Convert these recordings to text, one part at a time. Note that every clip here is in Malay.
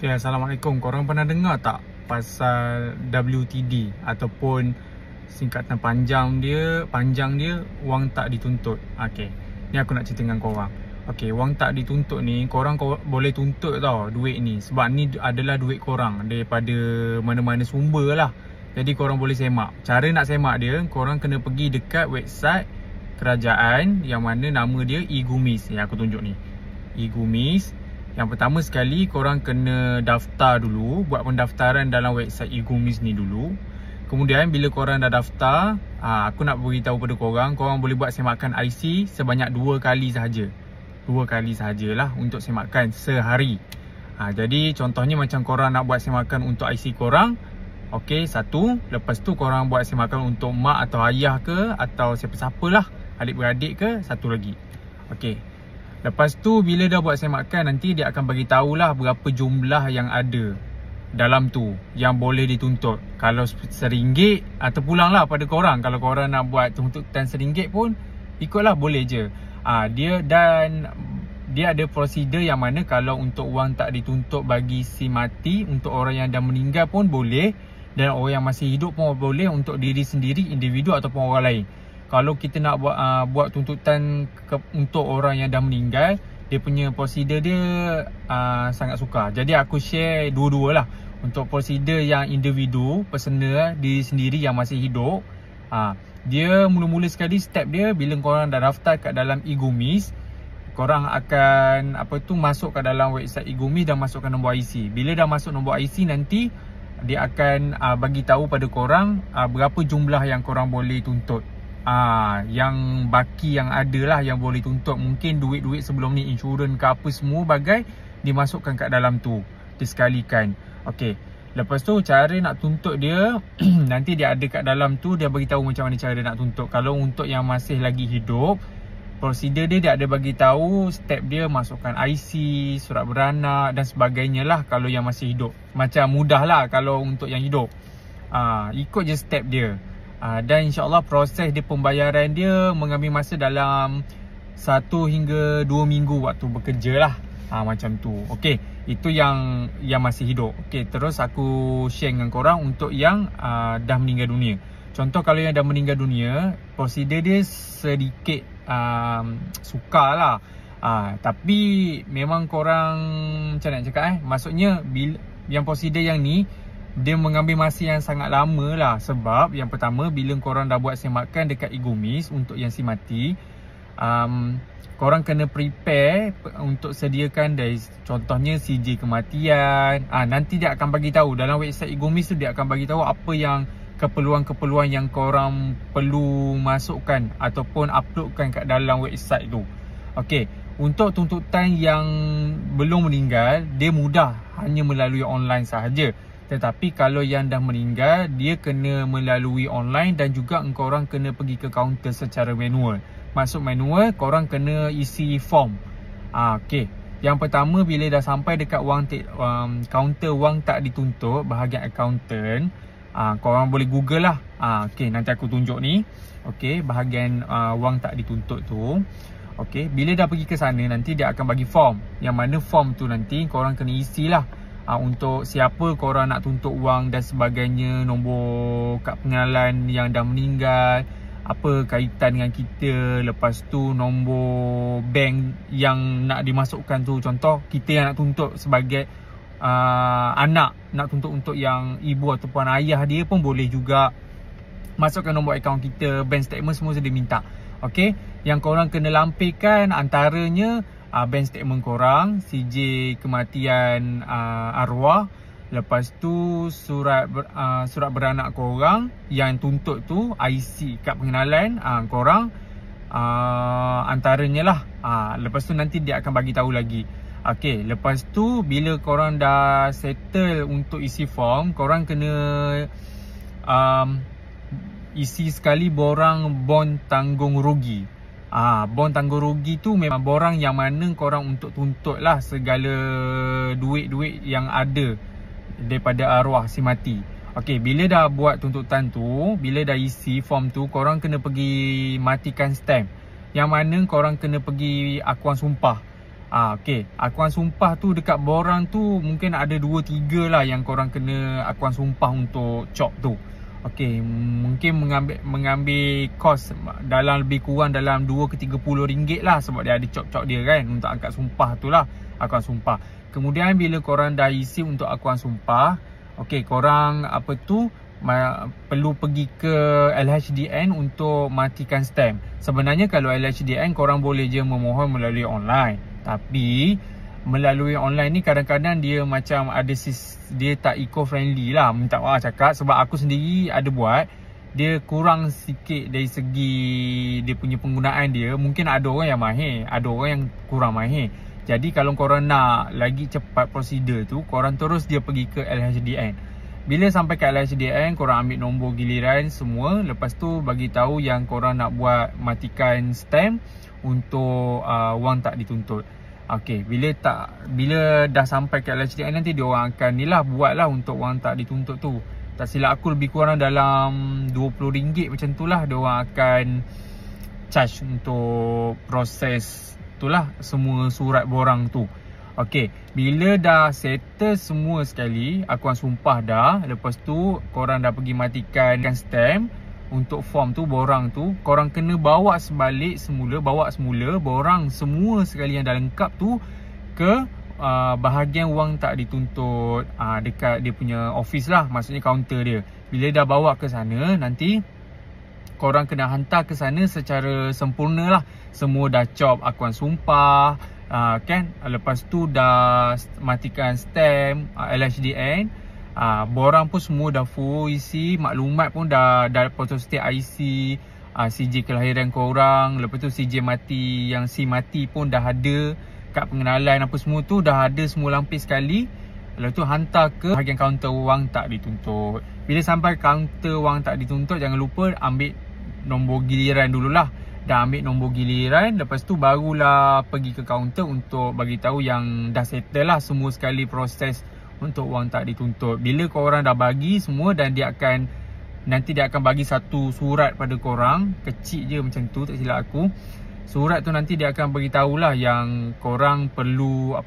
Okay, Assalamualaikum. Korang pernah dengar tak pasal WTD ataupun singkatan panjang dia wang tak dituntut? Okay, ni aku nak cerita dengan korang. Okay, wang tak dituntut ni korang boleh tuntut tau duit ni, sebab ni adalah duit korang daripada mana-mana sumber lah. Jadi korang boleh semak. Cara nak semak dia, korang kena pergi dekat website kerajaan yang mana nama dia e-Gumis. Yang aku tunjuk ni, e-Gumis. Yang pertama sekali, korang kena daftar dulu, buat pendaftaran dalam website e-Gumis ni dulu. Kemudian bila korang dah daftar, aku nak beritahu pada korang boleh buat semakan IC sebanyak 2 kali sahaja. 2 kali sahajalah untuk semakan sehari. Jadi contohnya macam korang nak buat semakan untuk IC korang, okey, satu. Lepas tu korang buat semakan untuk mak atau ayah ke, atau siapa-siapa lah, adik-beradik ke, satu lagi. Okey. Lepas tu bila dah buat semakan, nanti dia akan bagi tahulah berapa jumlah yang ada dalam tu yang boleh dituntut. Kalau RM1 atau pulanglah pada korang. Kalau korang nak buat tuntutan RM1 pun ikutlah, boleh je. Dia ada prosedur yang mana kalau untuk wang tak dituntut bagi si mati, untuk orang yang dah meninggal pun boleh, dan orang yang masih hidup pun boleh, untuk diri sendiri, individu ataupun orang lain. Kalau kita nak buat tuntutan untuk orang yang dah meninggal, dia punya prosedur dia sangat sukar. Jadi aku share dua-dua lah. Untuk prosedur yang individu, personal, diri sendiri yang masih hidup, dia mula-mula sekali step dia, bila korang dah daftar kat dalam e-Gumis, korang akan masuk kat dalam website e-Gumis dan masukkan nombor IC. Bila dah masuk nombor IC, nanti dia akan bagi tahu pada korang berapa jumlah yang korang boleh tuntut. Yang baki yang ada lah yang boleh tuntut. Mungkin duit-duit sebelum ni, insurans ke apa semua bagai, dimasukkan kat dalam tu, disekalikan. Okey. Lepas tu cara nak tuntut dia nanti dia ada kat dalam tu, dia bagi tahu macam mana cara dia nak tuntut. Kalau untuk yang masih lagi hidup, prosedur dia ada bagi tahu step dia, masukkan IC, surat beranak dan sebagainya lah. Kalau yang masih hidup, macam mudah lah kalau untuk yang hidup. Ikut je step dia. Dan insyaAllah proses dia, pembayaran dia mengambil masa dalam 1 hingga 2 minggu waktu bekerja lah. Macam tu. Okey, itu yang masih hidup. Okey, terus aku share dengan korang untuk yang dah meninggal dunia. Contoh kalau yang dah meninggal dunia, prosedur dia sedikit sukar lah. Tapi memang korang, macam nak cakap maksudnya yang prosedur yang ni, dia mengambil masa yang sangat lama lah. Sebab yang pertama, bila korang dah buat semakan dekat e-Gumis untuk yang si mati, korang kena prepare untuk sediakan dari contohnya CJ kematian. Nanti dia akan bagi tahu dalam website e-Gumis tu, dia akan bagi tahu apa yang keperluan-keperluan yang korang perlu masukkan ataupun uploadkan kat dalam website tu. Okey, untuk tuntutan yang belum meninggal, dia mudah, hanya melalui online sahaja. Tetapi kalau yang dah meninggal, dia kena melalui online, dan juga korang kena pergi ke kaunter secara manual. Maksud manual, korang kena isi form. Okey. Yang pertama, bila dah sampai dekat kaunter wang tak dituntut, bahagian accountant, korang boleh google lah. Okey, nanti aku tunjuk ni. Okey, bahagian wang tak dituntut tu. Okey, bila dah pergi ke sana, nanti dia akan bagi form. Yang mana form tu nanti korang kena isi lah. Untuk siapa korang nak tuntut wang dan sebagainya, nombor kad pengenalan yang dah meninggal, apa kaitan dengan kita, lepas tu nombor bank yang nak dimasukkan tu. Contoh kita yang nak tuntut sebagai anak, nak tuntut untuk yang ibu ataupun ayah dia pun boleh juga. Masukkan nombor akaun kita, bank statement, semua dia minta. Okey, yang korang kena lampirkan antaranya bank statement korang, CJ kematian arwah, lepas tu surat beranak korang yang tuntut tu, IC, kad pengenalan korang, antaranya lah. Lepas tu nanti dia akan bagi tahu lagi. Okey, lepas tu bila korang dah settle untuk isi form, korang kena isi sekali borang bon tanggung rugi. Bon tanggung rugi tu memang borang yang mana korang untuk tuntut lah segala duit-duit yang ada daripada arwah si mati. Okey, bila dah buat tuntutan tu, bila dah isi form tu, korang kena pergi matikan stamp. Yang mana korang kena pergi akuan sumpah. Okey, akuan sumpah tu dekat borang tu mungkin ada 2-3 lah yang korang kena akuan sumpah untuk chop tu. Okey, mungkin mengambil kos dalam lebih kurang dalam 2 ke 30 ringgit lah, sebab dia ada chop-chop dia kan untuk angkat sumpah tu lah, akuan sumpah. Kemudian bila korang dah isi untuk akuan sumpah, okey, korang perlu pergi ke LHDN untuk matikan stamp. Sebenarnya kalau LHDN korang boleh je memohon melalui online. Tapi melalui online ni kadang-kadang dia macam dia tak eco-friendly lah. Minta maaf cakap, sebab aku sendiri ada buat. Dia kurang sikit dari segi dia punya penggunaan dia. Mungkin ada orang yang mahir, ada orang yang kurang mahir. Jadi kalau korang nak lagi cepat prosedur tu, korang terus dia pergi ke LHDN. Bila sampai ke LHDN, korang ambil nombor giliran semua. Lepas tu bagi tahu yang korang nak buat matikan stamp untuk wang tak dituntut. Okey, bila dah sampai ke LHDN nanti dia orang akan buatlah untuk wang tak dituntut tu. Tak silap aku lebih kurang dalam RM20 macam tu lah dia orang akan charge untuk proses itulah semua surat borang tu. Okey, bila dah settle semua sekali, akuan sumpah dah, lepas tu korang dah pergi matikan stamp untuk form tu, borang tu, korang kena bawa semula borang semua sekali yang dah lengkap tu ke bahagian wang tak dituntut dekat dia punya office lah, maksudnya kaunter dia. Bila dah bawa ke sana, nanti korang kena hantar ke sana secara sempurna lah. Semua dah chop akuan sumpah, kan, lepas tu dah matikan stamp LHDN, borang pun semua dah full isi, maklumat pun dah photostat IC, CJ kelahiran korang, lepas tu CJ mati, yang SIM mati pun dah ada, kad pengenalan apa semua tu dah ada semua lampis sekali. Lepas tu hantar ke bahagian kaunter wang tak dituntut. Bila sampai kaunter wang tak dituntut, jangan lupa ambil nombor giliran dululah. Dah ambil nombor giliran, lepas tu barulah pergi ke kaunter untuk bagi tahu yang dah settle lah semua sekali proses untuk wang tak dituntut. Bila korang dah bagi semua, dan nanti dia akan bagi satu surat pada korang, kecil je macam tu, tak silap aku. Surat tu nanti dia akan bagi tahulah yang korang perlu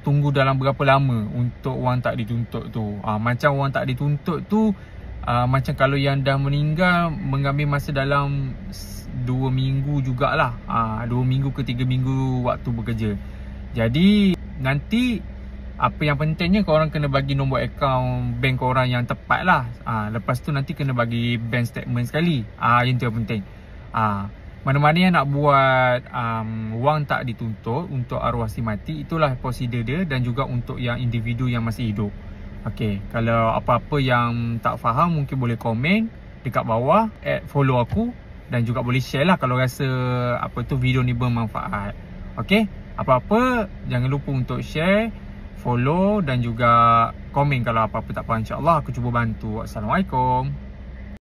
tunggu dalam berapa lama untuk wang tak dituntut tu. Macam wang tak dituntut tu, macam kalau yang dah meninggal mengambil masa dalam 2 minggu jugalah, 2 minggu ke 3 minggu waktu bekerja. Jadi nanti apa yang pentingnya korang kena bagi nombor akaun bank korang yang tepat lah. Lepas tu nanti kena bagi bank statement sekali. Yang tu yang penting. Mana-mana yang nak buat wang tak dituntut untuk arwah si mati, itulah prosedur dia, dan juga untuk yang individu yang masih hidup. Okey, kalau apa-apa yang tak faham mungkin boleh komen dekat bawah, follow aku, dan juga boleh share lah kalau rasa video ni bermanfaat. Okey, apa-apa jangan lupa untuk share, follow dan juga komen kalau apa-apa tak faham. InsyaAllah aku cuba bantu. Assalamualaikum.